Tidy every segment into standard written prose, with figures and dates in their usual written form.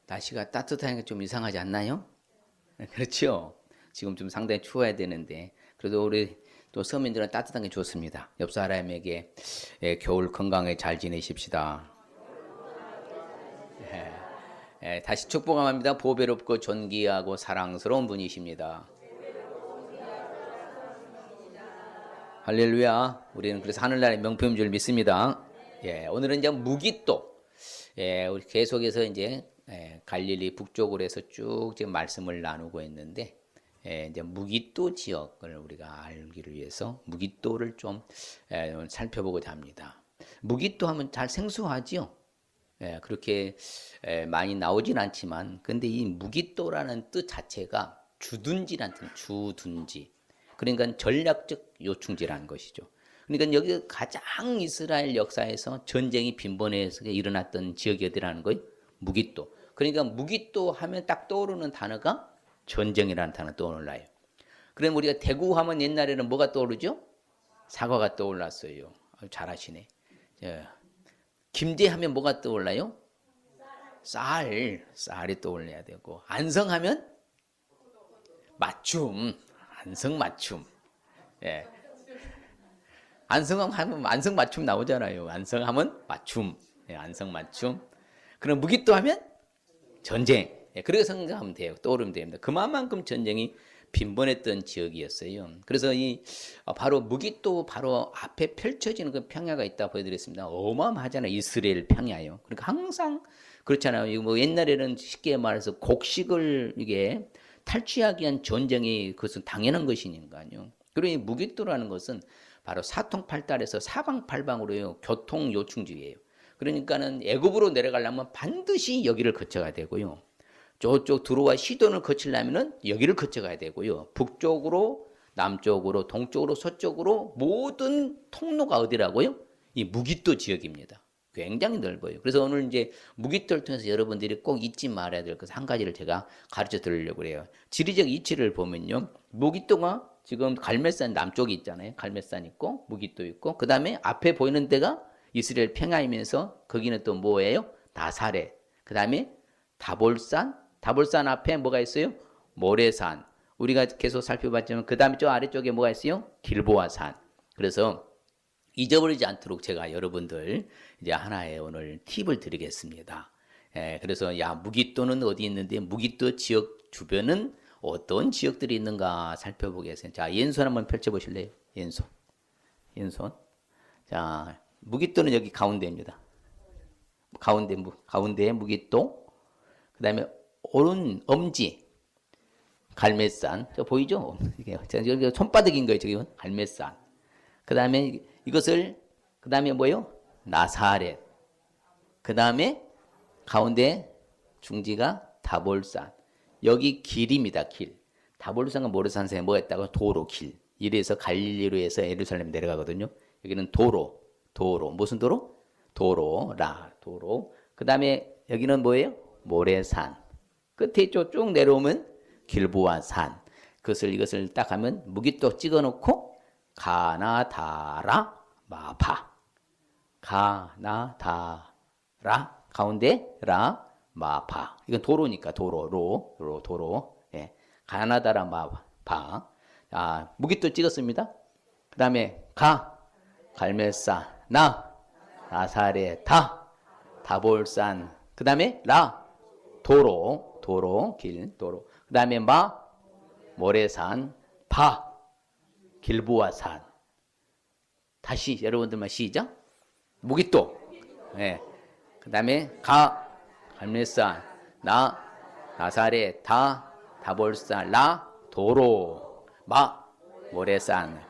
날씨가 따뜻하니까 좀 이상하지 않나요? 그렇죠. 지금 좀 상당히 추워야 되는데 그래도 우리 또 서민들은 따뜻한 게 좋습니다. 옆 사람에게 겨울 건강에 잘 지내십시다. 다시 축복합니다. 보배롭고 존귀하고 사랑스러운 분이십니다. 할렐루야. 우리는 그래서 하늘나라의 명품인 줄 믿습니다. 오늘은 이제 무기또. 우리 계속해서 이제 갈릴리 북쪽으로 해서 쭉 지금 말씀을 나누고 있는데 이제 무기또 지역을 우리가 알기를 위해서 무기또를 좀 살펴보고자 합니다. 무기또 하면 잘 생소하지요. 그렇게 많이 나오진 않지만 근데 이 무기또라는 뜻 자체가 주둔지라는 뜻, 주둔지. 그러니까 전략적 요충지라는 것이죠. 그러니까 여기 가장 이스라엘 역사에서 전쟁이 빈번해서 일어났던 지역이 어디라는 거예요? 무기또. 그러니까 무기또 하면 딱 떠오르는 단어가 전쟁이라는 단어 떠올라요. 그럼 우리가 대구 하면 옛날에는 뭐가 떠오르죠? 사과가 떠올랐어요. 잘하시네. 김제 하면 뭐가 떠올라요? 쌀이 떠올려야 되고 안성하면 맞춤. 안성맞춤. 안성하면 안성맞춤 나오잖아요. 안성하면 맞춤. 안성맞춤. 그럼 무기또 하면 전쟁. 그렇게 생각하면 돼요. 떠오르면 됩니다. 그만큼 전쟁이 빈번했던 지역이었어요. 그래서 바로 무기또 바로 앞에 펼쳐지는 그 평야가 있다 보여드렸습니다. 어마어마하잖아요. 이스라엘 평야요. 그러니까 항상 그렇잖아요. 뭐 옛날에는 쉽게 말해서 곡식을 이게 탈취하기 위한 전쟁이 그것은 당연한 것이니까요. 그러니 무기또라는 것은 바로 사통팔달에서 사방팔방으로요 교통 요충지예요. 그러니까는 애굽으로 내려가려면 반드시 여기를 거쳐가야 되고요. 저쪽 들어와 시돈을 거치려면은 여기를 거쳐가야 되고요. 북쪽으로, 남쪽으로, 동쪽으로, 서쪽으로 모든 통로가 어디라고요? 이 무기또 지역입니다. 굉장히 넓어요. 그래서 오늘 이제 무기또를 통해서 여러분들이 꼭 잊지 말아야 될 것 한 가지를 제가 가르쳐 드리려고 해요. 지리적 위치를 보면요. 무기또가 지금 갈멜산 남쪽에 있잖아요. 갈멜산 있고 무기또 있고 그 다음에 앞에 보이는 데가 이스라엘 평야이면서 거기는 또 뭐예요? 나사렛. 그 다음에 다볼산 앞에 뭐가 있어요? 모래산. 우리가 계속 살펴봤지만 그 다음에 저 아래쪽에 뭐가 있어요? 길보아산. 그래서 잊어버리지 않도록 제가 여러분들 이제 하나의 오늘 팁을 드리겠습니다. 그래서 무기또는 어디 있는데 무기또 지역 주변은 어떤 지역들이 있는가 살펴보겠습니다. 자, 왼손 한번 펼쳐보실래요? 왼손. 자, 무기또는 여기 가운데입니다. 가운데에 무기또. 그 다음에 오른 엄지. 갈멜산. 저 보이죠? 이게 손바닥인 거예요. 저기 갈멜산. 그 다음에 그 다음에 뭐요? 나사렛. 그 다음에 가운데 중지가 다볼산. 여기 길입니다. 길. 다볼산과 모래산 사이에 뭐 했다고? 도로, 길. 이래서 갈릴리로 해서 예루살렘 내려가거든요. 여기는 도로. 무슨 도로? 도로. 그 다음에 여기는 뭐예요? 모래산. 끝에 쭉 내려오면 길보아산. 이것을 딱 하면 무기또 찍어놓고 가나다라 마파. 가나다라 가운데 라 마파. 이건 도로니까 도로. 가나다라 마파. 무기또 찍었습니다. 그 다음에 갈멜산, 나사렛, 다볼산. 그 다음에 도로. 그 다음에 모래산, 길보아산. 다시 여러분들만 시작. 무기또. 그 다음에 갈멜산, 나사렛, 다볼산, 도로, 모래산,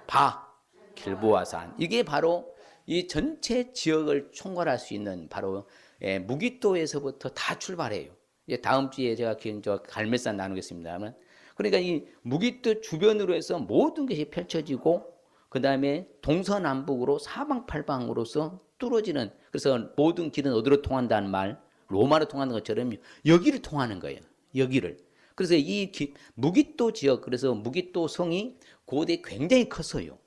길보아산. 이게 바로 이 전체 지역을 총괄할 수 있는 바로 무기또에서부터 다 출발해요. 이제 다음 주에 제가 갈멜산 나누겠습니다만, 그러니까 이 무기또 주변으로 해서 모든 것이 펼쳐지고 그 다음에 동서남북으로 사방팔방으로서 뚫어지는, 그래서 모든 길은 어디로 통한다는 말, 로마로 통하는 것처럼 여기를 통하는 거예요. 여기를. 그래서 이 무기또 지역, 그래서 무기또 성이 고대 굉장히 컸어요.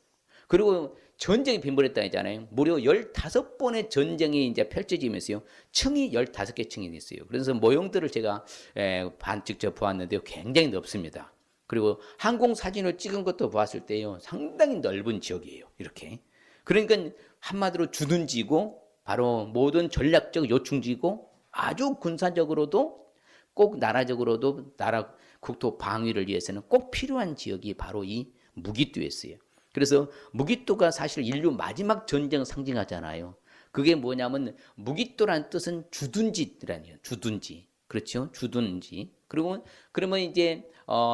그리고 전쟁이 빈번했다 했잖아요. 무려 15번의 전쟁이 이제 펼쳐지면서요. 층이 15개 층이 있어요. 그래서 모형들을 제가 직접 보았는데요. 굉장히 넓습니다. 그리고 항공 사진을 찍은 것도 보았을 때요. 상당히 넓은 지역이에요. 이렇게. 그러니까 한마디로 주둔지고 바로 모든 전략적 요충지고 아주 군사적으로도 꼭 나라적으로도 나라 국토 방위를 위해서는 꼭 필요한 지역이 바로 이 무기토였어요. 그래서 무기토가 사실 인류 마지막 전쟁을 상징하잖아요. 그게 뭐냐면 무기토란 뜻은 주둔지라니요. 주둔지. 그렇죠? 주둔지. 그리고 그러면 이제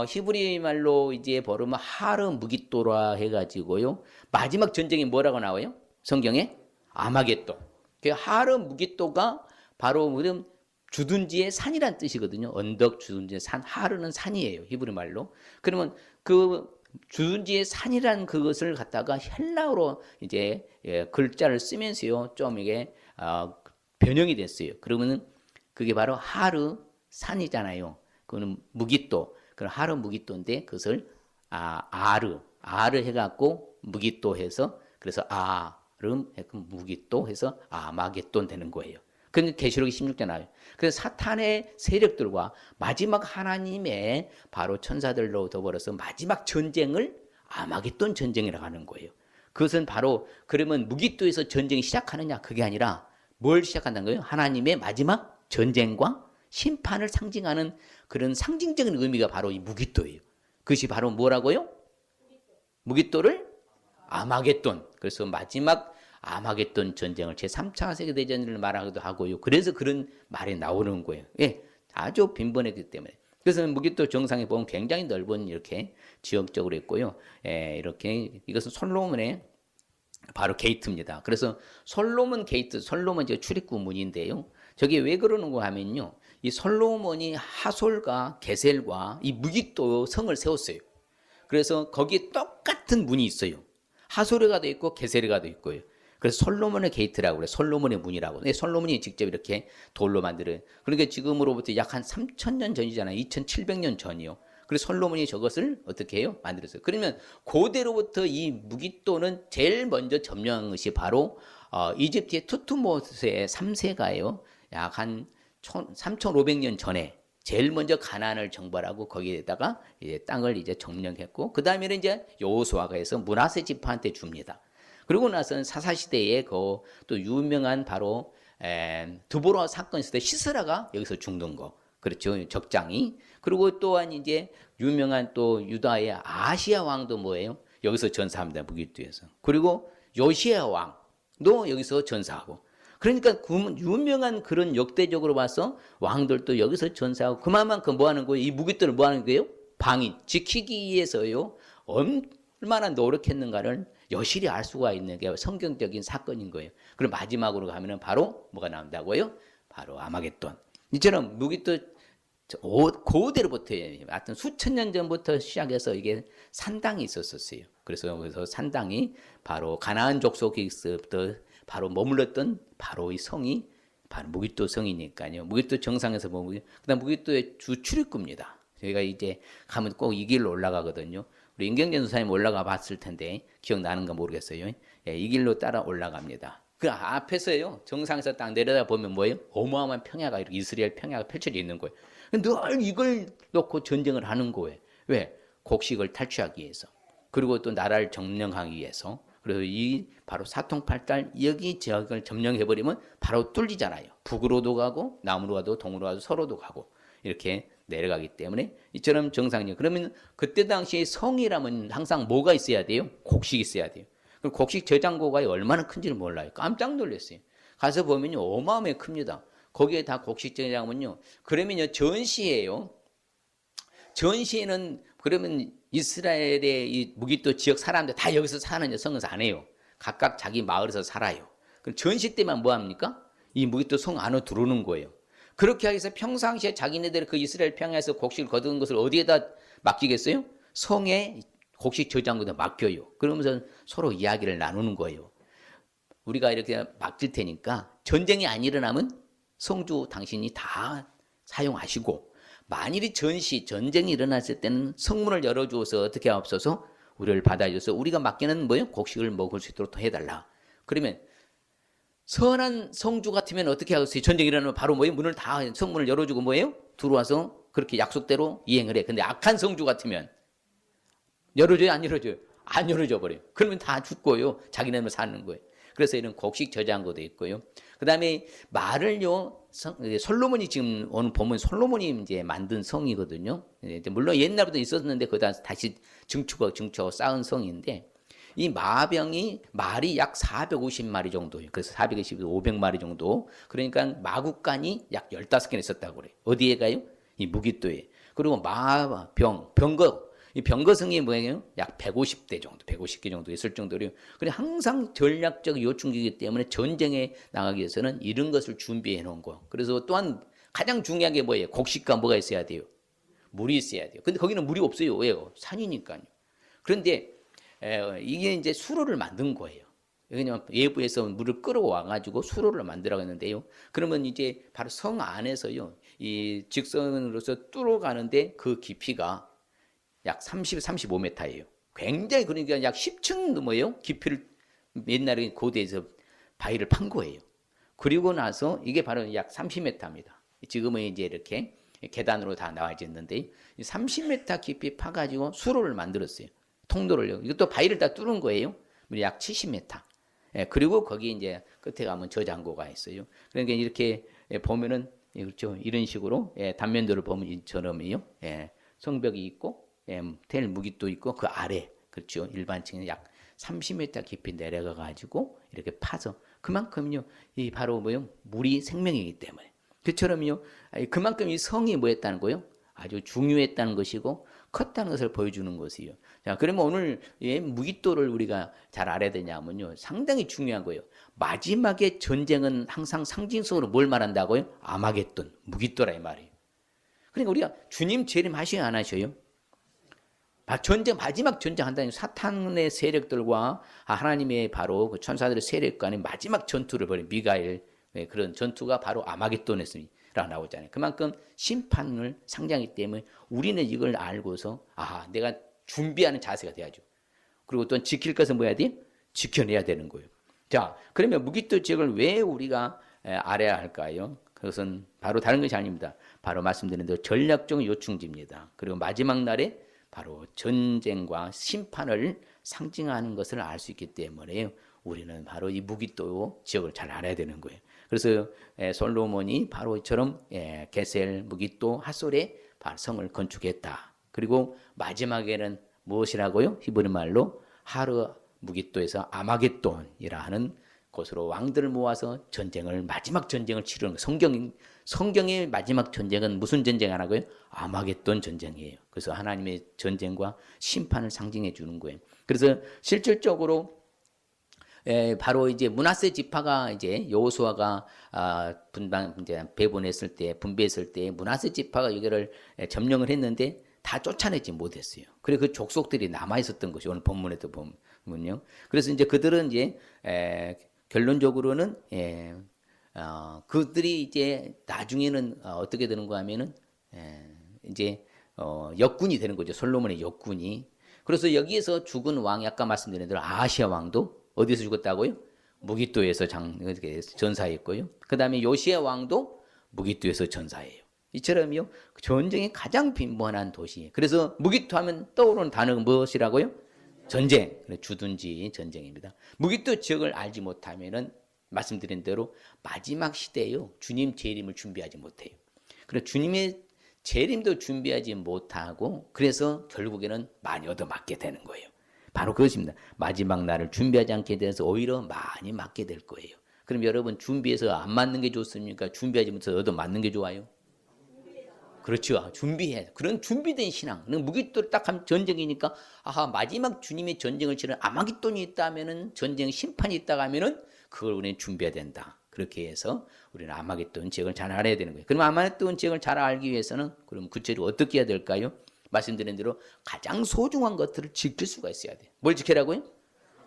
히브리 말로 이제 버르면 하르 무기토라 해가지고요. 마지막 전쟁이 뭐라고 나와요? 성경에 아마겟돈. 그 하르 무기토가 바로 뭐냐면 주둔지의 산이란 뜻이거든요. 언덕 주둔지의 산. 하르는 산이에요. 히브리 말로. 그러면 그 주둔지의 산이란 그것을 갖다가 헬라어로 이제 글자를 쓰면서요. 좀 이게 변형이 됐어요. 그러면은 그게 바로 하르 산이잖아요. 그거는 무기토. 그럼 하르 무기토인데 그것을 아르 해갖고 무기토 해서 그래서 아름 무기토 해서 아마겟돈 되는 거예요. 그건 계시록이 16장 나와요. 그래서 사탄의 세력들과 마지막 하나님의 바로 천사들로 더불어서 마지막 전쟁을 아마겟돈 전쟁이라고 하는 거예요. 그것은 바로 그러면 무기토에서 전쟁이 시작하느냐 그게 아니라 뭘 시작한다는 거예요? 하나님의 마지막 전쟁과 심판을 상징하는 그런 상징적인 의미가 바로 이 무기토예요. 그것이 바로 뭐라고요? 무기토를 아마겟돈. 그래서 마지막 아마겟돈 전쟁을 제3차 세계대전을 말하기도 하고요. 그래서 그런 말이 나오는 거예요. 예, 아주 빈번했기 때문에. 그래서 무기토 정상에 보면 굉장히 넓은 이렇게 지역적으로 있고요. 예, 이렇게 이것은 솔로몬의 바로 게이트입니다. 그래서 솔로몬 게이트, 솔로몬 출입구 문인데요. 저게 왜 그러는가 하면요. 이 솔로몬이 하솔과 게셀과 이 무기토 성을 세웠어요. 그래서 거기에 똑같은 문이 있어요. 하솔에가도 있고 게셀에가도 있고요. 그래서 솔로몬의 게이트라고 그래요. 솔로몬의 문이라고. 솔로몬이 직접 이렇게 돌로 만들어요. 그러니까 지금으로부터 약 한 3,000년 전이잖아요. 2,700년 전이요. 그래서 솔로몬이 저것을 어떻게 해요? 만들었어요. 그러면 고대로부터 이 무기토는 제일 먼저 점령한 것이 바로 이집트의 투투모스의 3세가요. 약 한 3,500년 전에 제일 먼저 가나안을 정벌하고 거기에다가 이제 땅을 이제 점령했고 그 다음에는 이제 여호수아가 해서 므낫세 지파한테 줍니다. 그러고 나서는 사사시대에 그 또 유명한 바로 드보라 사건 있을 때 시스라가 여기서 죽는 거. 그렇죠. 적장이. 그리고 또한 이제 유명한 또 유다의 아시아 왕도 뭐예요? 여기서 전사합니다. 무기토에서. 그리고 요시야 왕도 여기서 전사하고. 그러니까 유명한 그런 역대적으로 봐서 왕들도 여기서 전사하고 그만큼 뭐 하는 거예요? 이 무기토를 뭐 하는 거예요? 방위, 지키기 위해서요. 얼마나 노력했는가를 여실히 알 수가 있는 게 성경적인 사건인 거예요. 그리고 마지막으로 가면은 바로 뭐가 나온다고요? 바로 아마겟돈. 이처럼 무기토 고대로부터 하여튼 수천 년 전부터 시작해서 이게 산당이 있었어요. 그래서 산당이 바로 가나안 족속에서부터 바로 머물렀던 바로 이 성이 바로 무기토 성이니까요. 무기토 정상에서 보면 그다음 무기토의 주 출입구입니다. 저희가 이제 가면 꼭 이 길로 올라가거든요. 우리 임경재 선생님 올라가 봤을 텐데 기억나는가 모르겠어요. 예, 이 길로 따라 올라갑니다. 그 앞에서요 정상에서 딱 내려다 보면 뭐예요? 어마어마한 평야가 이렇게 이스라엘 평야가 펼쳐져 있는 거예요. 늘 이걸 놓고 전쟁을 하는 거예요. 왜? 곡식을 탈취하기 위해서. 그리고 또 나라를 점령하기 위해서. 그래서 이 바로 사통팔달 여기 지역을 점령해버리면 바로 뚫리잖아요. 북으로도 가고 남으로 가도 동으로 가도 서로도 가고 이렇게 내려가기 때문에 이처럼 정상이요. 그러면 그때 당시에 성이라면 항상 뭐가 있어야 돼요? 곡식이 있어야 돼요. 그럼 곡식 저장고가 얼마나 큰지를 몰라요. 깜짝 놀랐어요. 가서 보면요 어마어마하게 큽니다. 거기에 다 곡식 저장하면요. 그러면요 전시예요. 전시에는 그러면 이스라엘의 이 무기토 지역 사람들 다 여기서 사는 성에서 안 해요. 각각 자기 마을에서 살아요. 그럼 전시 때만 뭐 합니까? 이 무기토 성 안으로 들어오는 거예요. 그렇게 하기 위해서 평상시에 자기네들 그 이스라엘 평야에서 곡식을 거둔 것을 어디에다 맡기겠어요? 성에 곡식 저장고에다 맡겨요. 그러면서 서로 이야기를 나누는 거예요. 우리가 이렇게 맡길 테니까 전쟁이 안 일어나면 성주 당신이 다 사용하시고 만일이 전쟁이 일어났을 때는 성문을 열어주어서 어떻게 하옵소서 우리를 받아줘서 우리가 맡기는 뭐예요? 곡식을 먹을 수 있도록 해달라. 그러면 선한 성주 같으면 어떻게 하겠어요? 전쟁이 일어나면 바로 뭐예요? 문을 다 성문을 열어주고 뭐예요? 들어와서 그렇게 약속대로 이행을 해. 근데 악한 성주 같으면 열어줘요? 안 열어줘요? 안 열어줘 버려요. 그러면 다 죽고요. 자기네만 사는 거예요. 그래서 이런 곡식 저장고도 있고요. 그 다음에 말을요, 솔로몬이 지금 오늘 보면 솔로몬이 이제 만든 성이거든요. 물론 옛날부터 있었는데 그다 다시 증축하고 쌓은 성인데 이 마병이 말이 약 450마리 정도예요. 그래서 420에서 500마리 정도. 그러니까 마국간이 약 15개나 있었다고 그래요. 어디에 가요? 이 무기또에. 그리고 병거. 이 병거성이 뭐예요? 약 150대 정도, 150개 정도 있을 정도로. 그래 항상 전략적 요충지이기 때문에 전쟁에 나가기 위해서는 이런 것을 준비해 놓은 거. 그래서 또한 가장 중요한 게 뭐예요? 곡식과 뭐가 있어야 돼요? 물이 있어야 돼요. 근데 거기는 물이 없어요. 왜요? 산이니까요. 그런데 이게 이제 수로를 만든 거예요. 왜냐면 외부에서 물을 끌어와 가지고 수로를 만들어 갔는데요. 그러면 이제 바로 성 안에서요. 이 직선으로서 뚫어가는데 그 깊이가 약 35m예요. 굉장히 그러니까 약 10층 넘어요. 깊이를 옛날에 고대에서 바위를 판 거예요. 그리고 나서 이게 바로 약 30m입니다. 지금은 이제 이렇게 계단으로 다 나와졌는데 30m 깊이 파가지고 수로를 만들었어요. 통로를요. 이것도 바위를 다 뚫은 거예요. 약 70m. 그리고 거기 이제 끝에 가면 저장고가 있어요. 그러니까 이렇게 보면은 그렇죠. 이런 식으로 단면도를 보면 이처럼요. 성벽이 있고 텔 무기도 있고 그 아래 그렇죠. 일반층은 약 30m 깊이 내려가 가지고 이렇게 파서 그만큼요. 이 바로 뭐요? 물이 생명이기 때문에. 그처럼요. 그만큼 이 성이 뭐였다는 거요? 아주 중요했다는 것이고 컸다는 것을 보여주는 것이요. 자, 그러면 오늘 무기또를 우리가 잘 알아야 되냐면요. 상당히 중요한 거예요. 마지막에 전쟁은 항상 상징적으로 뭘 말한다고요? 아마겟돈, 무기또라 이 말이에요. 그러니까 우리가 주님 재림하셔야 안 하셔요? 전쟁, 마지막 전쟁 한다는 사탄의 세력들과 하나님의 바로 그 천사들의 세력 간의 마지막 전투를 벌인 미가엘 그런 전투가 바로 아마겟돈에서라고 나오잖아요. 그만큼 심판을 상징하기 때문에 우리는 이걸 알고서 내가 준비하는 자세가 돼야죠. 그리고 또 지킬 것은 뭐야 돼? 지켜내야 되는 거예요. 자, 그러면 무기또 지역을 왜 우리가 알아야 할까요? 그것은 바로 다른 것이 아닙니다. 바로 말씀드린 대로 전략적 요충지입니다. 그리고 마지막 날에 바로 전쟁과 심판을 상징하는 것을 알 수 있기 때문에 우리는 바로 이 무기또 지역을 잘 알아야 되는 거예요. 그래서 솔로몬이 바로 이처럼 게셀, 무기또, 하솔에 성을 건축했다. 그리고 마지막에는 무엇이라고요? 히브리 말로 하르 무기또에서 아마겟돈이라 하는 곳으로 왕들을 모아서 마지막 전쟁을 치르는 거예요. 성경의 마지막 전쟁은 무슨 전쟁 하라고요? 아마겟돈 전쟁이에요. 그래서 하나님의 전쟁과 심판을 상징해 주는 거예요. 그래서 실질적으로 바로 이제 므낫세 지파가 이제 여호수아가 분배했을 때 므낫세 지파가 여기를 점령을 했는데 다 쫓아내지 못했어요. 그래서 그 족속들이 남아 있었던 것이 오늘 본문에도 보면요. 그래서 이제 그들은 이제 결론적으로는 그들이 이제 나중에는 어떻게 되는가 하면은 이제 역군이 되는 거죠. 솔로몬의 역군이. 그래서 여기에서 죽은 왕이 아까 말씀드린 대로 아하시아 왕도 어디서 죽었다고요? 무기또에서 전사했고요. 그 다음에 요시야 왕도 무기또에서 전사해요. 이처럼요. 전쟁이 가장 빈번한 도시. 그래서 무기또 하면 떠오르는 단어가 무엇이라고요? 전쟁. 주둔지 전쟁입니다. 무기또 지역을 알지 못하면은 말씀드린 대로 마지막 시대에요. 주님 재림을 준비하지 못해요. 그래서 주님의 재림도 준비하지 못하고 그래서 결국에는 많이 얻어맞게 되는 거예요. 바로 그것입니다. 마지막 날을 준비하지 않게 돼서 오히려 많이 맞게 될 거예요. 그럼 여러분 준비해서 안 맞는 게 좋습니까? 준비하지 못해서 얻어맞는 게 좋아요? 그렇죠. 준비해. 그런 준비된 신앙. 무기또를 딱 하면 전쟁이니까 마지막 주님의 전쟁을 치르는 아마겟돈이 있다면은 전쟁 심판이 있다가 하면은 그걸 우리는 준비해야 된다. 그렇게 해서 우리는 아마겟돈 지역을 잘 알아야 되는 거예요. 그럼 아마겟돈 지역을 잘 알기 위해서는 그럼 구체적으로 어떻게 해야 될까요? 말씀드린 대로 가장 소중한 것들을 지킬 수가 있어야 돼요. 뭘 지키라고요?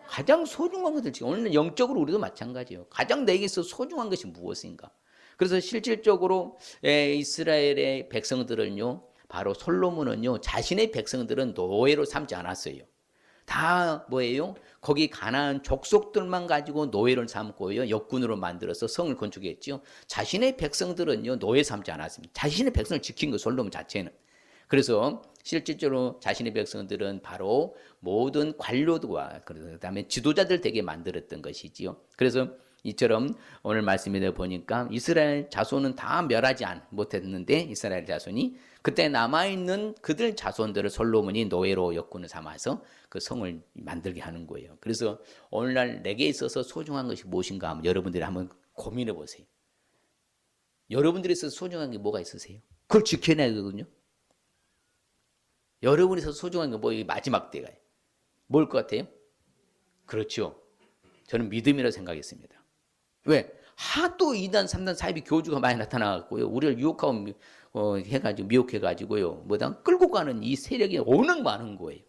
가장 소중한 것을 지켜. 오늘은 영적으로 우리도 마찬가지예요. 가장 내게서 소중한 것이 무엇인가? 그래서 실질적으로 이스라엘의 백성들은요, 바로 솔로몬은요, 자신의 백성들은 노예로 삼지 않았어요. 다 뭐예요? 거기 가나안 족속들만 가지고 노예를 삼고요. 역군으로 만들어서 성을 건축했죠. 자신의 백성들은요, 노예 삼지 않았습니다. 자신의 백성을 지킨 거 솔로몬 자체는. 그래서 실질적으로 자신의 백성들은 바로 모든 관료들과 그다음에 지도자들 되게 만들었던 것이지요. 그래서 이처럼 오늘 말씀에 보니까 이스라엘 자손은 다 멸하지 못했는데 이스라엘 자손이 그때 남아있는 그들 자손들을 솔로몬이 노예로 역군을 삼아서 그 성을 만들게 하는 거예요. 그래서 오늘날 내게 있어서 소중한 것이 무엇인가 하면 여러분들이 한번 고민해 보세요. 여러분들이 있어서 소중한 게 뭐가 있으세요? 그걸 지켜내야 되거든요. 여러분이 있어서 소중한 게 뭐 마지막 때가 뭘 것 같아요? 그렇죠. 저는 믿음이라고 생각했습니다. 왜? 하도 2단, 3단 사이비 교주가 많이 나타나갖고요. 우리를 유혹하고 해가지고 미혹해가지고요. 뭐다 끌고 가는 이 세력이 워낙 많은 거예요.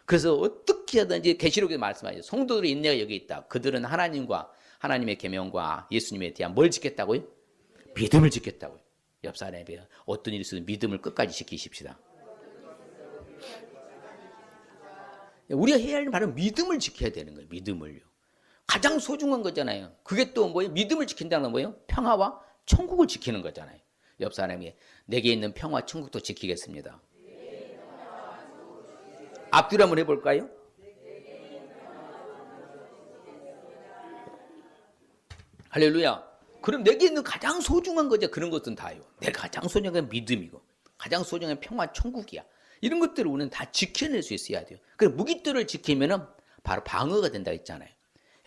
그래서 어떻게 하든지 계시록에 말씀하죠. 성도들의 인내가 여기 있다. 그들은 하나님과 하나님의 계명과 예수님에 대한 뭘 지켰다고요? 믿음을 지켰다고요. 옆 사람에게 어떤 일이 있어도 믿음을 끝까지 지키십시다. 우리가 해야 할 일은 바로 믿음을 지켜야 되는 거예요. 믿음을요. 가장 소중한 거잖아요. 그게 또 뭐예요? 믿음을 지킨다는 건 뭐예요? 평화와 천국을 지키는 거잖아요. 옆 사람이 내게 있는 평화 천국도 지키겠습니다. 앞뒤로 한번 해볼까요? 할렐루야. 그럼 내게 있는 가장 소중한 거죠. 그런 것은 다요. 내가 가장 소중한 건 믿음이고 가장 소중한 건 평화 천국이야. 이런 것들을 우리는 다 지켜낼 수 있어야 돼요. 그래서 무기들을 지키면은 바로 방어가 된다 했잖아요.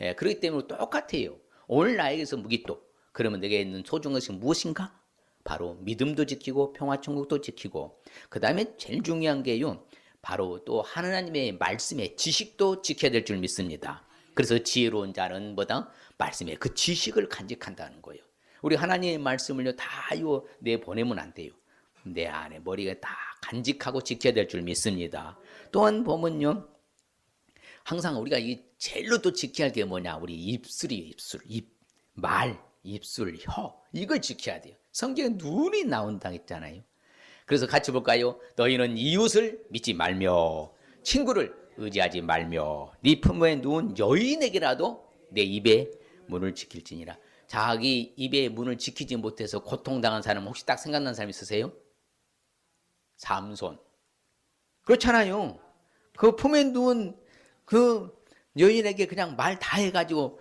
예, 그렇기 때문에 똑같아요. 오늘 나에게서 무기도 그러면 내게 있는 소중한 것이 무엇인가? 바로 믿음도 지키고 평화천국도 지키고 그 다음에 제일 중요한 게요. 바로 또 하나님의 말씀의 지식도 지켜야 될 줄 믿습니다. 그래서 지혜로운 자는 뭐다? 말씀의 그 지식을 간직한다는 거예요. 우리 하나님의 말씀을요 다요 내보내면 안 돼요. 내 안에 머리가 다 간직하고 지켜야 될 줄 믿습니다. 또한 보면요. 항상 우리가 이 제일로 또 지켜야 할 게 뭐냐? 우리 입술이에요. 입, 말, 입술, 혀 이걸 지켜야 돼요. 성경에 눈이 나온다 했잖아요. 그래서 같이 볼까요? 너희는 이웃을 믿지 말며 친구를 의지하지 말며 네 품에 누운 여인에게라도 내 입의 문을 지킬지니라. 자기 입의 문을 지키지 못해서 고통당한 사람 혹시 딱 생각나는 사람 있으세요? 삼손. 그렇잖아요. 그 품에 누운 그 여인에게 그냥 말 다 해가지고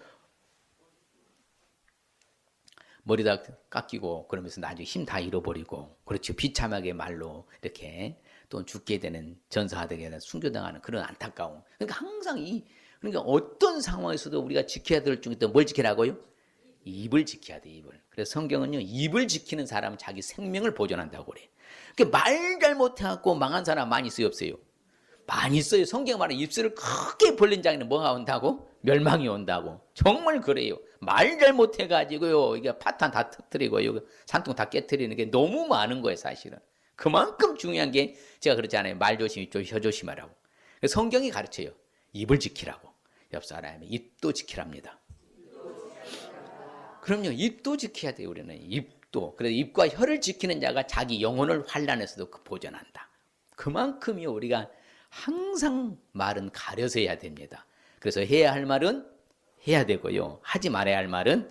머리다 깎이고 그러면서 나중에 힘 다 잃어버리고 그렇죠. 비참하게 말로 이렇게 또 죽게 되는 전사하게 순교당하는 그런 안타까움. 그러니까 항상 그러니까 어떤 상황에서도 우리가 지켜야 될 중에 또 뭘 지키라고요? 입을 지켜야 돼. 입을. 그래서 성경은요 입을 지키는 사람은 자기 생명을 보존한다고 그래. 그러니까 말 잘못해갖고 망한 사람 많이 있어요 없어요? 많이 있어요. 성경 말은 입술을 크게 벌린 자에는 뭐가 온다고? 멸망이 온다고. 정말 그래요. 말 잘못해가지고요. 이게 파탄 다 터뜨리고 산통 다 깨뜨리는 게 너무 많은 거예요 사실은. 그만큼 중요한 게 제가 그렇잖아요. 말 조심, 혀 조심하라고. 성경이 가르쳐요. 입을 지키라고. 옆 사람의 입도 지키랍니다. 그럼요. 입도 지켜야 돼요. 우리는 입도. 그래서 입과 혀를 지키는 자가 자기 영혼을 환난에서도 보존한다. 그만큼이요. 우리가 항상 말은 가려서 해야 됩니다. 그래서 해야 할 말은 해야 되고요. 하지 말아야 할 말은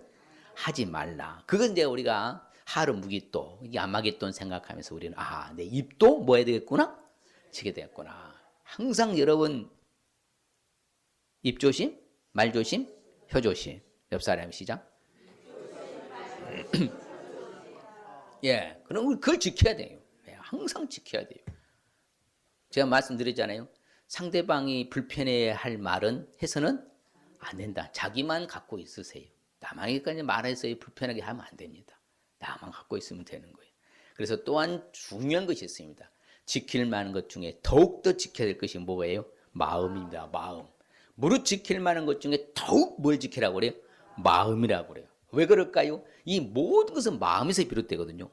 하지 말라. 그건 이제 우리가 하루 무기또, 이게 안마기돈 생각하면서 우리는 내 입도 뭐 해야 되겠구나? 지게 되겠구나. 항상 여러분 입 조심, 말 조심, 혀 조심. 옆 사람 시작. 예, 그럼 우리 그걸 지켜야 돼요. 항상 지켜야 돼요. 제가 말씀드렸잖아요. 상대방이 불편해할 말은 해서는 안 된다. 자기만 갖고 있으세요. 남에게까지 말해서 불편하게 하면 안 됩니다. 나만 갖고 있으면 되는 거예요. 그래서 또한 중요한 것이 있습니다. 지킬 만한 것 중에 더욱더 지켜야 될 것이 뭐예요? 마음입니다. 마음. 무릇 지킬 만한 것 중에 더욱 뭘 지키라고 그래요? 마음이라고 그래요. 왜 그럴까요? 이 모든 것은 마음에서 비롯되거든요.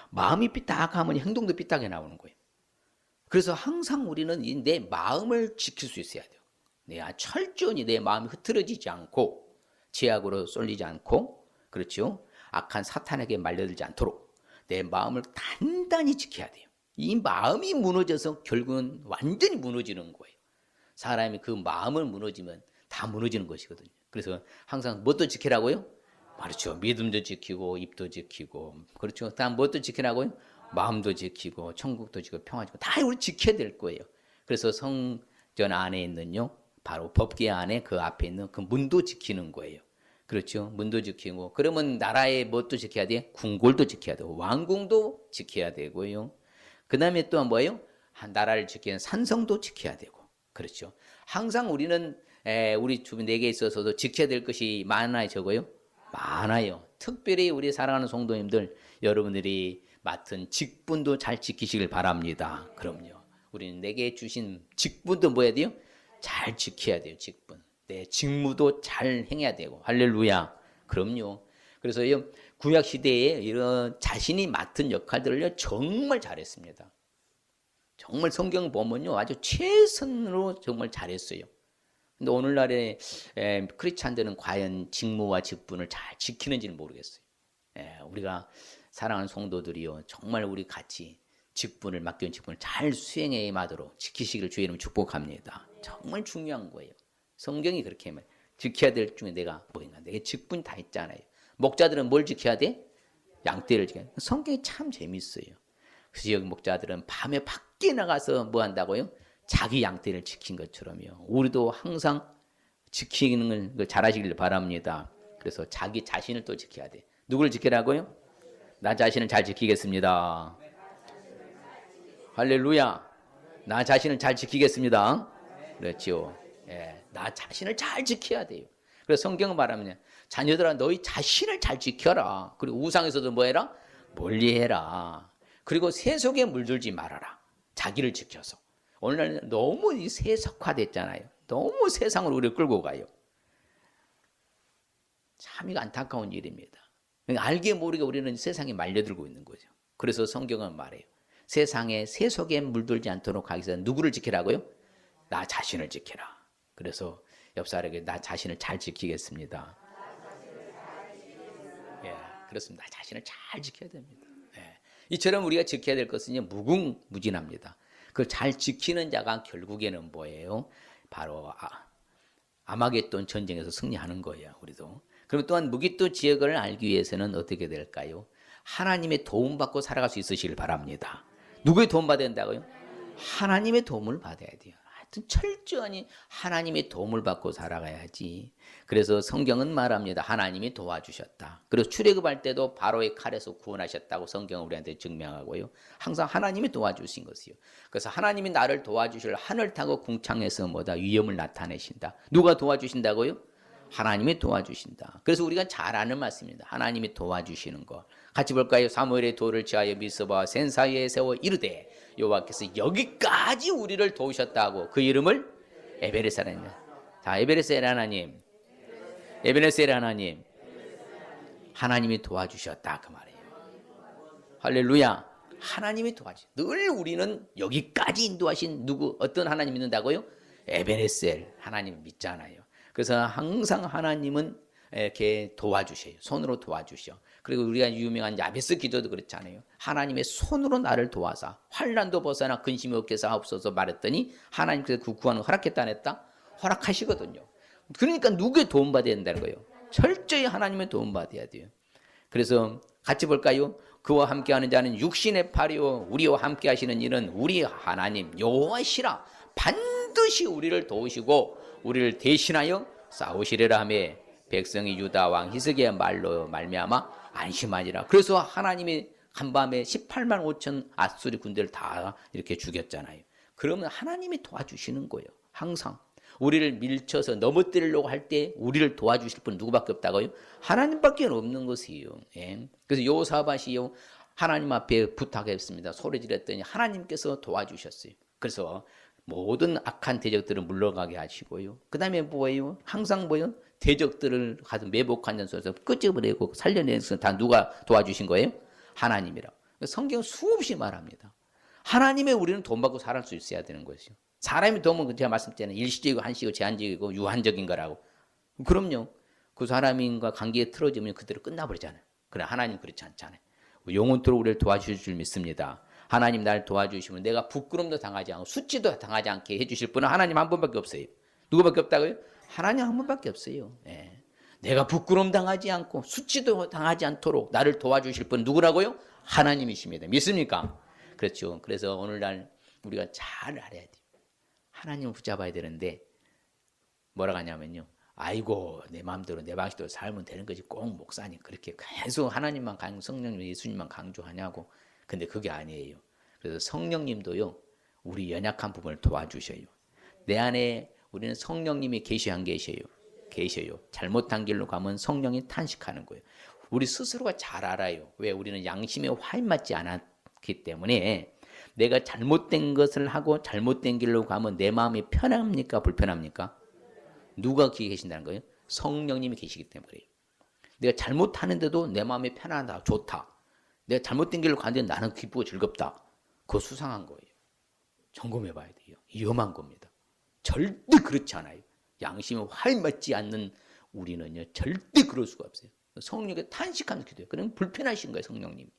마음이 삐딱하면 행동도 삐딱하게 나오는 거예요. 그래서 항상 우리는 내 마음을 지킬 수 있어야 돼요. 내가 철저히 내 마음이 흐트러지지 않고 죄악으로 쏠리지 않고 그렇죠. 악한 사탄에게 말려들지 않도록 내 마음을 단단히 지켜야 돼요. 이 마음이 무너져서 결국은 완전히 무너지는 거예요. 사람이 그 마음을 무너지면 다 무너지는 것이거든요. 그래서 항상 뭣도 지키라고요? 그렇죠. 믿음도 지키고 입도 지키고 그렇죠. 다음 뭣도 지키라고요? 마음도 지키고 천국도 지키고 평화 지키고 다 우리 지켜야 될 거예요. 그래서 성전 안에 있는요. 바로 법궤 안에 그 앞에 있는 그 문도 지키는 거예요. 그렇죠. 문도 지키고 그러면 나라의 뭣도 지켜야 돼? 궁궐도 지켜야 되고 왕궁도 지켜야 되고요. 그 다음에 또 뭐예요? 나라를 지키는 산성도 지켜야 되고 그렇죠. 항상 우리는 우리 주변 내게 있어서도 지켜야 될 것이 많아요, 적어요? 많아요. 특별히 우리 사랑하는 성도님들 여러분들이 맡은 직분도 잘 지키시길 바랍니다. 그럼요. 우리는 내게 주신 직분도 뭐 해야 돼요? 잘 지켜야 돼요. 직분. 내 직무도 잘 행해야 되고 할렐루야. 그럼요. 그래서 구약 시대에 이런 자신이 맡은 역할들을 정말 잘했습니다. 정말 성경 보면요 아주 최선으로 정말 잘했어요. 근데 오늘날의 크리스찬들은 과연 직무와 직분을 잘 지키는지는 모르겠어요. 우리가 사랑하는 성도들이요 정말 우리 같이 직분을 맡겨온 직분을 잘 수행해 마도록 지키시기를 주의 이름으로 축복합니다. 정말 중요한 거예요. 성경이 그렇게 말 지켜야 될 중에 내가 뭐인가 내게 직분이 다 있잖아요. 목자들은 뭘 지켜야 돼? 양떼를 지켜야 돼. 성경이 참 재밌어요. 그래서 여기 목자들은 밤에 밖에 나가서 뭐 한다고요? 자기 양떼를 지킨 것처럼요. 우리도 항상 지키는 걸 잘하시길 바랍니다. 그래서 자기 자신을 또 지켜야 돼. 누구를 지키라고요? 나 자신을 잘 지키겠습니다. 할렐루야. 나 자신을 잘 지키겠습니다. 그렇죠. 나 자신을 잘 지켜야 돼요. 그래서 성경은 말하면 자녀들아 너희 자신을 잘 지켜라. 그리고 우상에서도 뭐 해라? 멀리해라. 그리고 세속에 물들지 말아라. 자기를 지켜서. 오늘날 너무 세속화됐잖아요. 너무 세상으로 우리를 끌고 가요. 참 이거 안타까운 일입니다. 알게 모르게 우리는 세상에 말려들고 있는 거죠. 그래서 성경은 말해요. 세상에 세속에 물들지 않도록 하기 위해서 누구를 지키라고요? 나 자신을 지켜라. 그래서 옆 사람에게 나 자신을 잘 지키겠습니다. 그렇습니다. 나 자신을 잘 지켜야 됩니다. 이처럼 우리가 지켜야 될 것은 무궁무진합니다. 그걸 잘 지키는 자가 결국에는 뭐예요? 바로 아마겟돈 전쟁에서 승리하는 거예요. 우리도. 그럼 또한 무기또 지역을 알기 위해서는 어떻게 될까요? 하나님의 도움받고 살아갈 수 있으시길 바랍니다. 누구의 도움 받아야 된다고요? 하나님의 도움을 받아야 돼요. 하여튼 철저히 하나님의 도움을 받고 살아가야지. 그래서 성경은 말합니다. 하나님이 도와주셨다. 그래서 출애굽할 때도 바로의 칼에서 구원하셨다고 성경은 우리한테 증명하고요. 항상 하나님이 도와주신 것이요. 그래서 하나님이 나를 도와주실 하늘 타고 궁창에서 위험을 나타내신다. 누가 도와주신다고요? 하나님이 도와주신다. 그래서 우리가 잘 아는 말씀입니다. 하나님이 도와주시는 것. 같이 볼까요? 사무엘의 돌을 취하여 미스바 센 사이에 세워 이르되 여호와께서 여기까지 우리를 도우셨다고 그 이름을 에베레셀 하나님. 자, 에베레셀 하나님. 에베레셀 하나님. 하나님이 도와주셨다 그 말이에요. 할렐루야. 하나님이 도와주셔. 늘 우리는 여기까지 인도하신 어떤 하나님 믿는다고요? 에베레셀 하나님 믿잖아요. 그래서 항상 하나님은 이렇게 도와주셔요. 손으로 도와주셔. 그리고 우리가 유명한 야베스 기도도 그렇잖아요. 하나님의 손으로 나를 도와서 환난도 벗어나 근심이 없게 하옵소서 말했더니 하나님께서 그 구원을 허락했다 안 했다? 허락하시거든요. 그러니까 누구의 도움받아야 된다는 거예요? 철저히 하나님의 도움받아야 돼요. 그래서 같이 볼까요? 그와 함께하는 자는 육신의 팔이요 우리와 함께하시는 이는 우리 하나님 여호와시라. 반드시 우리를 도우시고 우리를 대신하여 싸우시리라 하며 백성이 유다 왕 히스기야 말로 말미암아 안심하니라. 그래서 하나님이 한밤에 18만 5천 아수리 군대를 다 이렇게 죽였잖아요. 그러면 하나님이 도와주시는 거예요. 항상 우리를 밀쳐서 넘어뜨리려고 할 때 우리를 도와주실 분 누구밖에 없다고요? 하나님밖에 없는 것이에요. 그래서 여호사밧이요 하나님 앞에 부탁했습니다. 소리 지렀더니 하나님께서 도와주셨어요. 그래서 모든 악한 대적들을 물러가게 하시고요. 그 다음에 뭐예요? 항상 뭐예요? 대적들을 가서 매복한 전소에서 끄집어내고 살려내서 다 누가 도와주신 거예요? 하나님이라고. 성경은 수없이 말합니다. 하나님의 우리는 돈 받고 살아갈 수 있어야 되는 것이요. 사람이 도움은 제가 말씀드렸잖아요. 일시적이고 한시적이고 제한적이고 유한적인 거라고. 그럼요. 그 사람과 관계에 틀어지면 그대로 끝나버리잖아요. 그러나 하나님 그렇지 않잖아요. 영원토록 우리를 도와주실 줄 믿습니다. 하나님 날 도와주시면 내가 부끄럼도 당하지 않고 수치도 당하지 않게 해주실 분은 하나님 한 분밖에 없어요. 누구밖에 없다고요? 하나님 한 분밖에 없어요. 예. 내가 부끄럼 당하지 않고 수치도 당하지 않도록 나를 도와주실 분은 누구라고요? 하나님이십니다. 믿습니까? 그렇죠. 그래서 오늘날 우리가 잘 알아야 돼요. 하나님을 붙잡아야 되는데 뭐라고 하냐면요. 아이고 내 마음대로 내 방식대로 살면 되는 거지 꼭 목사님 그렇게 계속 하나님만 성령님 예수님만 강조하냐고. 근데 그게 아니에요. 그래서 성령님도요 우리 연약한 부분을 도와주셔요. 내 안에 우리는 성령님이 계셔 안 계셔요? 계셔요. 잘못한 길로 가면 성령이 탄식하는 거예요. 우리 스스로가 잘 알아요. 왜? 우리는 양심에 화인맞지 않았기 때문에 내가 잘못된 것을 하고 잘못된 길로 가면 내 마음이 편합니까? 불편합니까? 누가 거기 계신다는 거예요? 성령님이 계시기 때문에 그래요. 내가 잘못하는데도 내 마음이 편하다, 좋다. 내가 잘못된 길로 가는데 나는 기쁘고 즐겁다. 그거 수상한 거예요. 점검해 봐야 돼요. 위험한 겁니다. 절대 그렇지 않아요. 양심에 화인맞지 않는 우리는요 절대 그럴 수가 없어요. 성령께 탄식하면서 기도해요. 그럼 불편하신 거예요 성령님이.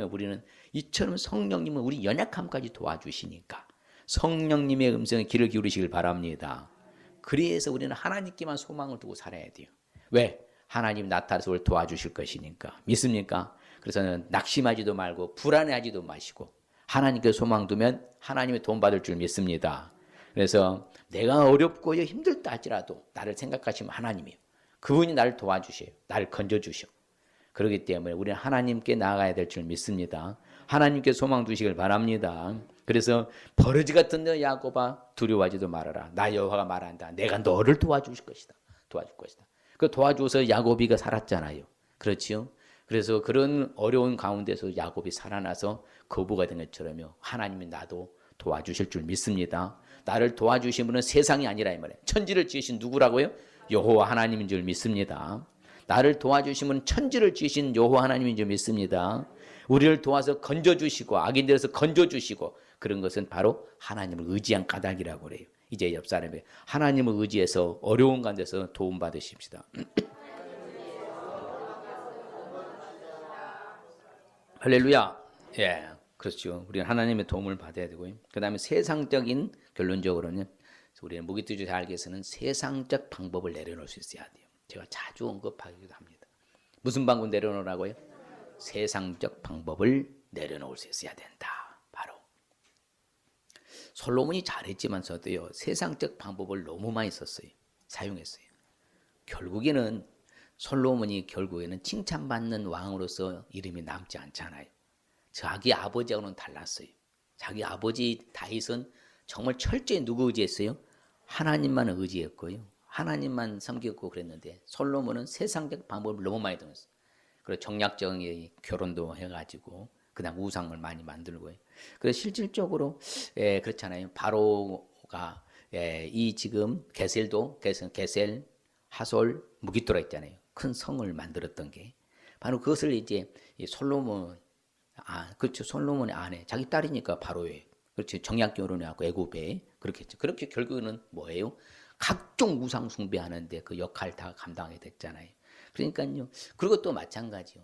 우리는 이처럼 성령님은 우리 연약함까지 도와주시니까 성령님의 음성에 귀를 기울이시길 바랍니다. 그래서 우리는 하나님께만 소망을 두고 살아야 돼요. 왜? 하나님 나타나서 우리를 도와주실 것이니까. 믿습니까? 그래서 낙심하지도 말고 불안해하지도 마시고 하나님께 소망 두면 하나님의 도움 받을 줄 믿습니다. 그래서 내가 어렵고 힘들다 할지라도 나를 생각하시면 하나님이요. 그분이 나를 도와주셔요. 나를 건져주셔. 그렇기 때문에 우리는 하나님께 나아가야 될 줄 믿습니다. 하나님께 소망 두시길 바랍니다. 그래서 버러지 같은 너 야곱아 두려워하지도 말아라. 나 여호와가 말한다. 내가 너를 도와줄 것이다. 도와줄 것이다. 그 도와줘서 야곱이가 살았잖아요. 그렇지요? 그래서 그런 어려운 가운데서 야곱이 살아나서 거부가 된 것처럼요. 하나님이 나도 도와주실 줄 믿습니다. 나를 도와주신 분은 세상이 아니라 이 말이에요. 천지를 지으신 누구라고요? 여호와 하나님인 줄 믿습니다. 나를 도와주신 분은 천지를 지으신 여호와 하나님인 줄 믿습니다. 우리를 도와서 건져주시고 악인들에서 건져주시고 그런 것은 바로 하나님을 의지한 까닭이라고 그래요. 이제 옆 사람이 하나님을 의지해서 어려운 가운데서 도움 받으십시다. 할렐루야. 예, 그렇죠. 우리는 하나님의 도움을 받아야 되고요. 그 다음에 세상적인 결론적으로는 우리는 무기투자 살기에서는 세상적 방법을 내려놓을 수 있어야 돼요. 제가 자주 언급하기도 합니다. 무슨 방법 내려놓으라고요? 세상적 방법을 내려놓을 수 있어야 된다. 바로 솔로몬이 잘했지만서도요. 세상적 방법을 너무 많이 썼어요. 사용했어요. 결국에는 솔로몬이 결국에는 칭찬받는 왕으로서 이름이 남지 않잖아요. 자기 아버지하고는 달랐어요. 자기 아버지 다윗은 정말 철저히 누구 의지했어요? 하나님만 의지했고요. 하나님만 섬겼고 그랬는데 솔로몬은 세상적 방법을 너무 많이 들었어요. 그리고 정략적인 결혼도 해가지고 그다음 우상을 많이 만들고요. 그래서 실질적으로 그렇잖아요. 바로가 이 지금 게셀, 하솔, 무기토라 있잖아요. 큰 성을 만들었던 게 바로 그것을 이제 솔로몬 그렇죠. 솔로몬의 아내 자기 딸이니까 바로예요. 그렇죠. 정략 결혼하고 애굽에 그렇게 했죠. 그렇게 결국에는 뭐예요? 각종 우상 숭배하는데 그 역할 다 감당하게 됐잖아요. 그러니까요. 그리고 마찬가지요.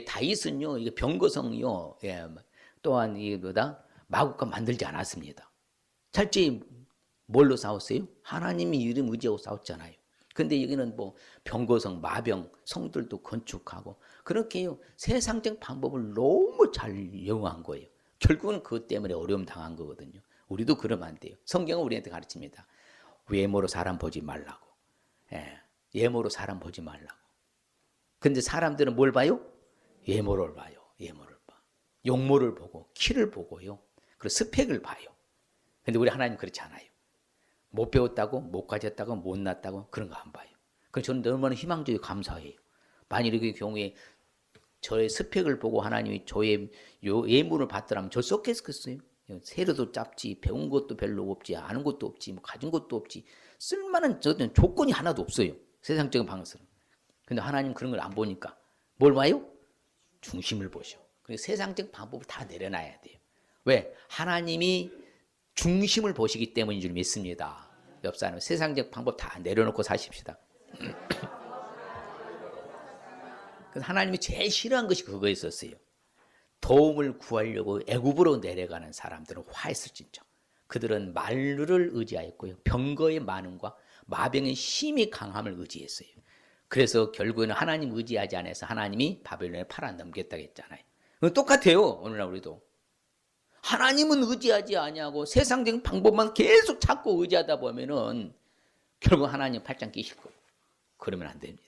다윗은요, 이게 병거성이요. 또한 이 마국과 만들지 않았습니다. 철저히 뭘로 싸웠어요? 하나님의 이름 의지하고 싸웠잖아요. 근데 여기는 병거성, 마병, 성들도 건축하고 그렇게요. 세상적 방법을 너무 잘 이용한 거예요. 결국은 그것 때문에 어려움 당한 거거든요. 우리도 그러면 안 돼요. 성경은 우리한테 가르칩니다. 외모로 사람 보지 말라고. 외모로 사람 보지 말라고. 근데 사람들은 뭘 봐요? 외모를 봐요. 외모를 봐. 용모를 보고 키를 보고요. 그리고 스펙을 봐요. 근데 우리 하나님 그렇지 않아요. 못 배웠다고, 못 가졌다고, 못 났다고 그런 거 안 봐요. 그래서 저는 얼마나 희망적이고 감사해요. 만일 그 경우에 저의 스펙을 보고 하나님이 저의 예물을 받더라면 저 썩겠어요. 세로도 짧지, 배운 것도 별로 없지, 아는 것도 없지, 가진 것도 없지, 쓸만한 조건이 하나도 없어요. 세상적인 방식으로. 근데 하나님 그런 걸 안 보니까 뭘 봐요? 중심을 보셔. 그래서 세상적 방법을 다 내려놔야 돼요. 왜? 하나님이 중심을 보시기 때문인 줄 믿습니다. 옆 사람 세상적 방법 다 내려놓고 사십시다. 그래서 하나님이 제일 싫어한 것이 그거였었어요. 도움을 구하려고 애굽으로 내려가는 사람들은 화했을진저. 그들은 말을 의지하였고요. 병거의 많음과 마병의 힘이 강함을 의지했어요. 그래서 결국에는 하나님 의지하지 않아서 하나님이 바벨론에 팔아 넘겼다고 했잖아요. 똑같아요. 오늘날 우리도. 하나님은 의지하지 아니하고 세상적인 방법만 계속 찾고 의지하다 보면은 결국 하나님 팔짱 끼실 거예요. 그러면 안 됩니다.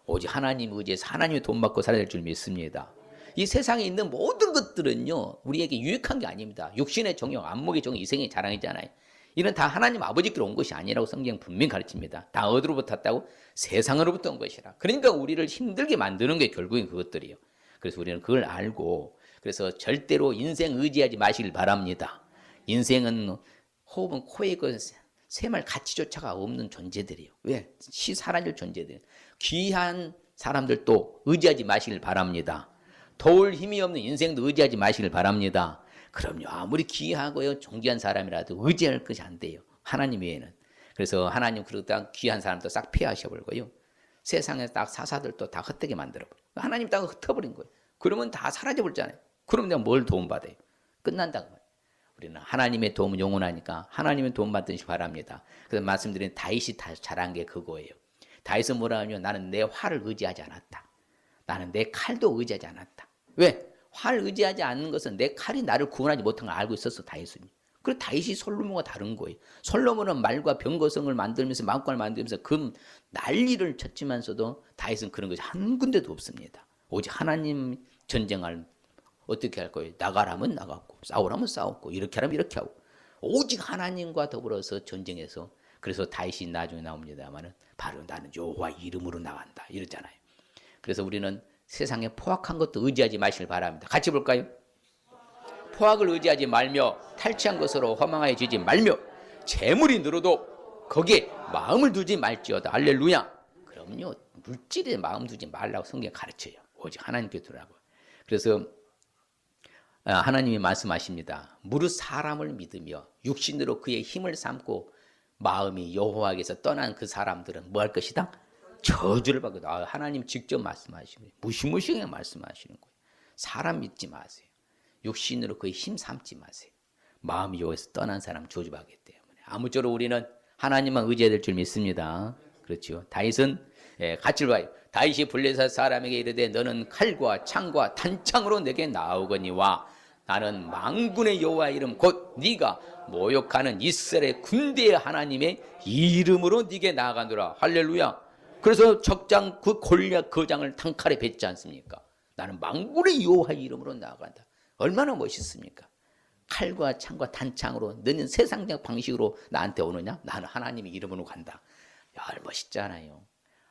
오직 하나님 의지해서 하나님의 돈 받고 살아야 될 줄 믿습니다. 이 세상에 있는 모든 것들은요, 우리에게 유익한 게 아닙니다. 육신의 정욕, 안목의 정욕, 이생의 자랑이잖아요. 이는 다 하나님 아버지께로 온 것이 아니라고 성경 분명히 가르칩니다. 다 어디로부터 왔다고? 세상으로부터 온 것이라. 그러니까 우리를 힘들게 만드는 게 결국엔 그것들이에요. 그래서 우리는 그걸 알고, 그래서 절대로 인생 의지하지 마시길 바랍니다. 인생은 호흡은 코에 그 샘알 가치조차가 없는 존재들이에요. 왜? 사라질 존재들. 귀한 사람들도 의지하지 마시길 바랍니다. 도울 힘이 없는 인생도 의지하지 마시길 바랍니다. 그럼요. 아무리 귀하고요 존귀한 사람이라도 의지할 것이 안 돼요. 하나님 외에는. 그래서 하나님 그러다 귀한 사람도 싹 피하셔버리고요. 세상에 딱 사사들도 다 헛되게 만들어버려요. 하나님 딱 흩어버린 거예요. 그러면 다 사라져버리잖아요. 그럼 내가 뭘 도움받아요? 끝난다고 말이에요. 우리는 하나님의 도움은 영원하니까 하나님의 도움 받으시기 바랍니다. 그래서 말씀드린 다윗이 잘한 게 그거예요. 다윗은 뭐라 하냐면 나는 내 활을 의지하지 않았다. 나는 내 칼도 의지하지 않았다. 왜? 활 의지하지 않는 것은 내 칼이 나를 구원하지 못한 걸 알고 있었어, 다윗은. 그리고 다윗이 솔로몬과 다른 거예요. 솔로몬은 말과 병거성을 만들면서 마음관을 만들면서 금 난리를 쳤지만서도 다윗은 그런 것이 한 군데도 없습니다. 오직 하나님 전쟁할 어떻게 할 거예요? 나가라면 나갔고 싸우라면 싸웠고 이렇게 하라면 이렇게 하고 오직 하나님과 더불어서 전쟁해서 그래서 다윗이 나중에 나옵니다만은 바로 나는 여호와 이름으로 나간다 이러잖아요. 그래서 우리는 세상에 포악한 것도 의지하지 마시길 바랍니다. 같이 볼까요? 포악을 의지하지 말며 탈취한 것으로 허망하여지지 말며 재물이 늘어도 거기에 마음을 두지 말지어다. 할렐루야. 그럼요. 물질에 마음 두지 말라고 성경에 가르쳐요. 오직 하나님께 두라고. 그래서 하나님이 말씀하십니다. 무릇 사람을 믿으며 육신으로 그의 힘을 삼고 마음이 여호와께서 떠난 그 사람들은 뭐 할 것이다? 저주를 받거든. 하나님 직접 말씀하시는 거예요. 무시무시하게 말씀하시는 거예요. 사람 믿지 마세요. 육신으로 그의 힘 삼지 마세요. 마음이 여호와에서 떠난 사람 저주받기 때문에 아무쪼록 우리는 하나님만 의지해야 될 줄 믿습니다. 그렇죠. 다윗은 같이 봐요. 다윗이 블레셋 사람에게 이르되 너는 칼과 창과 단창으로 내게 나오거니와 나는 만군의 여호와 이름 곧 네가 모욕하는 이스라엘 군대의 하나님의 이름으로 네게 나아가노라. 할렐루야. 그래서 적장 그 골리앗 거장을 단칼에 뱉지 않습니까? 나는 만군의 여호와 이름으로 나아간다. 얼마나 멋있습니까? 칼과 창과 단창으로 너는 세상적 방식으로 나한테 오느냐? 나는 하나님의 이름으로 간다. 야, 멋있잖아요.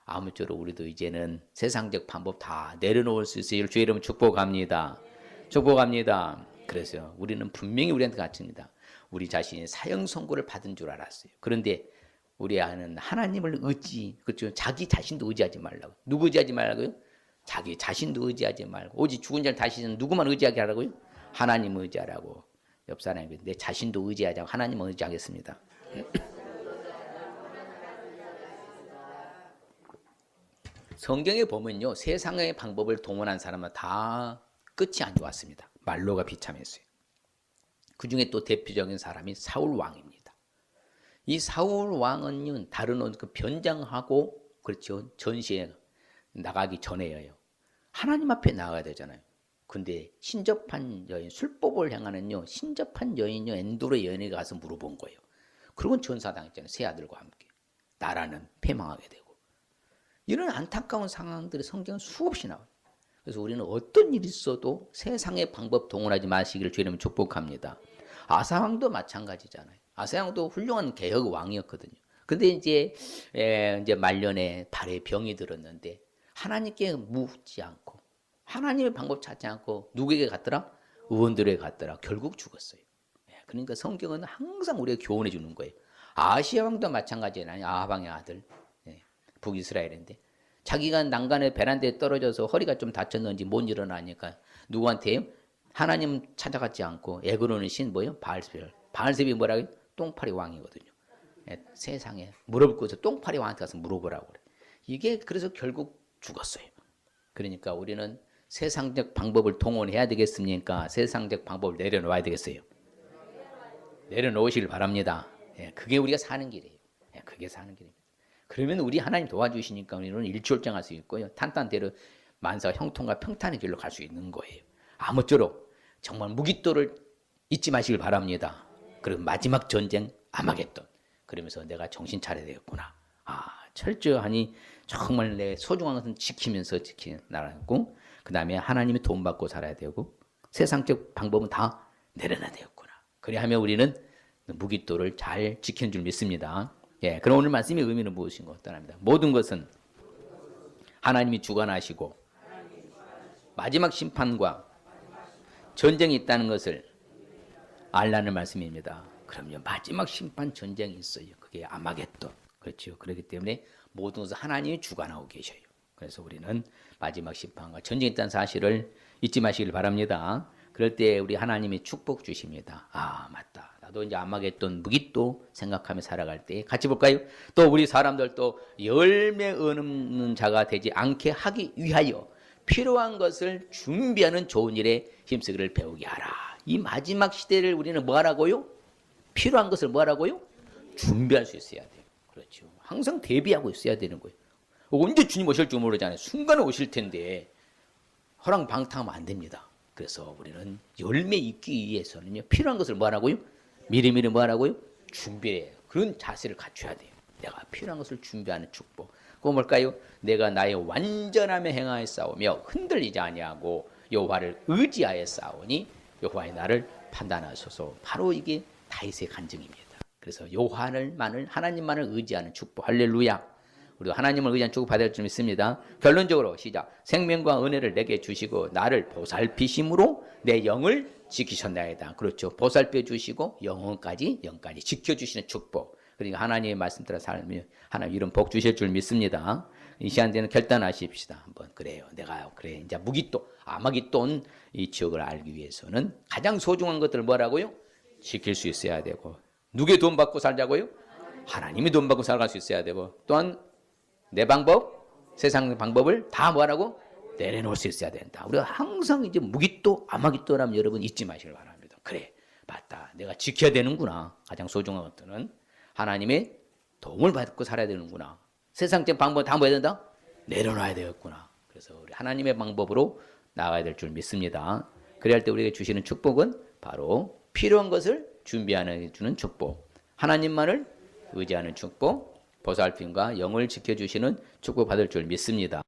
아무쪼록 우리도 이제는 세상적 방법 다 내려놓을 수 있을 주의 이름 축복합니다. 축복합니다. 그래서 우리는 분명히 우리한테 가르칩니다. 우리 자신이 사형 선고를 받은 줄 알았어요. 그런데 우리 안은 하나님을 그렇죠. 자기 자신도 의지하지 말라고. 누구 의지하지 말라고요? 자기 자신도 의지하지 말고 오직 죽은 자를 다시는 누구만 의지하게 하라고요? 하나님 의지하라고. 옆 사람이 내 자신도 의지하지 않고 하나님 의지하겠습니다. 성경에 보면요. 세상의 방법을 동원한 사람은 다 끝이 안 좋았습니다. 말로가 비참했어요. 그 중에 또 대표적인 사람이 사울 왕입니다. 이 사울 왕은요. 다른 그 변장하고 그렇죠. 전시에 나가기 전에요. 하나님 앞에 나가야 되잖아요. 근데 신접한 여인, 술법을 향하는요. 신접한 여인요. 엔도르 여인에 가서 물어본 거예요. 그러고 전사당했잖아요. 세 아들과 함께. 나라는 패망하게 되고. 이런 안타까운 상황들이 성경은 수없이 나와요. 그래서 우리는 어떤 일이 있어도 세상의 방법 동원하지 마시기를 주님은 축복합니다. 아사왕도 마찬가지잖아요. 아사왕도 훌륭한 개혁 왕이었거든요. 근데 이제 말년에 발에 병이 들었는데 하나님께 묻지 않고 하나님의 방법 찾지 않고 누구에게 갔더라? 의원들에게 갔더라. 결국 죽었어요. 그러니까 성경은 항상 우리에게 교훈해 주는 거예요. 아시아 왕도 마찬가지잖아요. 아하방의 아들 북이스라엘인데 자기가 난간에 베란다에 떨어져서 허리가 좀 다쳤는지 못 일어나니까 누구한테 하나님 찾아가지 않고 에그로는 신 뭐예요? 바알세별. 바알세별이 뭐라고요? 똥파리 왕이거든요. 세상에 물어보고서 똥파리 왕한테 가서 물어보라고 그래. 이게 그래서 결국 죽었어요. 그러니까 우리는 세상적 방법을 동원해야 되겠습니까? 세상적 방법을 내려놓아야 되겠어요? 내려놓으시길 바랍니다. 예, 그게 우리가 사는 길이에요. 예, 그게 사는 길입니다. 그러면 우리 하나님 도와주시니까 우리는 일치월장할 수 있고요. 탄탄대로 만사 형통과 평탄의 길로 갈 수 있는 거예요. 아무쪼록 정말 무기또를 잊지 마시길 바랍니다. 그리고 마지막 전쟁 아마겟돈. 그러면서 내가 정신 차려야 되겠구나. 철저하니 정말 내 소중한 것은 지키면서 나라고, 그 다음에 하나님이 돈 받고 살아야 되고, 세상적 방법은 다 내려놔야 되겠구나. 그래야하면 우리는 무기또를 잘 지키는 줄 믿습니다. 예, 그럼 오늘 말씀의 의미는 무엇인가 어떠합니다. 모든 것은 하나님이 주관하시고 마지막 심판과 전쟁이 있다는 것을 알라는 말씀입니다. 그럼요, 마지막 심판 전쟁이 있어요. 그게 아마겟돈. 그렇죠. 그렇기 때문에 모든 것을 하나님이 주관하고 계셔요. 그래서 우리는 마지막 심판과 전쟁이 있다는 사실을 잊지 마시길 바랍니다. 그럴 때 우리 하나님이 축복 주십니다. 맞다. 나도 이제 아마겟돈 무기또 생각하며 살아갈 때 같이 볼까요? 또 우리 사람들도 열매 얻는 자가 되지 않게 하기 위하여 필요한 것을 준비하는 좋은 일에 힘쓰기를 배우게 하라. 이 마지막 시대를 우리는 뭐 하라고요? 필요한 것을 뭐 하라고요? 준비할 수 있어야 돼요. 그렇죠. 항상 대비하고 있어야 되는 거예요. 언제 주님 오실 줄 모르잖아요. 순간에 오실 텐데 허랑방탕하면 안 됩니다. 그래서 우리는 열매 있기 위해서는요, 필요한 것을 뭐 하라고요? 미리미리 뭐 하라고요? 준비해요. 그런 자세를 갖춰야 돼요. 내가 필요한 것을 준비하는 축복. 그거 뭘까요? 내가 나의 완전함에 행하여 싸우며 흔들리지 아니하고 여호와를 의지하여 싸우니 여호와의 나를 판단하소서. 바로 이게 다윗의 간증입니다. 그래서 여호와만을, 하나님만을 의지하는 축복. 할렐루야. 우리가 하나님을 의지하는 축복 받을 줄 믿습니다. 결론적으로 시작. 생명과 은혜를 내게 주시고 나를 보살피심으로 내 영을 지키셨나이다. 그렇죠. 보살펴 주시고 영까지 지켜주시는 축복. 그러니까 하나님의 말씀 따라 살면 하나님 이런 복 주실 줄 믿습니다. 이 시간대는 결단하십시다. 한번 그래요. 내가 그래 이제 무기또 아마겟돈 이 지역을 알기 위해서는 가장 소중한 것들을 뭐라고요? 지킬 수 있어야 되고, 누구의 돈 받고 살자고요? 하나님이 돈 받고 살아갈 수 있어야 되고, 또한 내 방법, 세상 방법을 다 뭐라고? 내려놓을 수 있어야 된다. 우리가 항상 이제 무기또, 아마겟돈하면 여러분 잊지 마시길 바랍니다. 그래, 맞다. 내가 지켜야 되는구나. 가장 소중한 것들은 하나님의 도움을 받고 살아야 되는구나. 세상적 방법 다 뭐 해야 된다? 내려놔야 되겠구나. 그래서 우리 하나님의 방법으로 나가야 될 줄 믿습니다. 그래야 할 때 우리에게 주시는 축복은 바로 필요한 것을 준비하는 주는 축복, 하나님만을 의지하는 축복, 보살핌과 영을 지켜주시는 축복 받을 줄 믿습니다.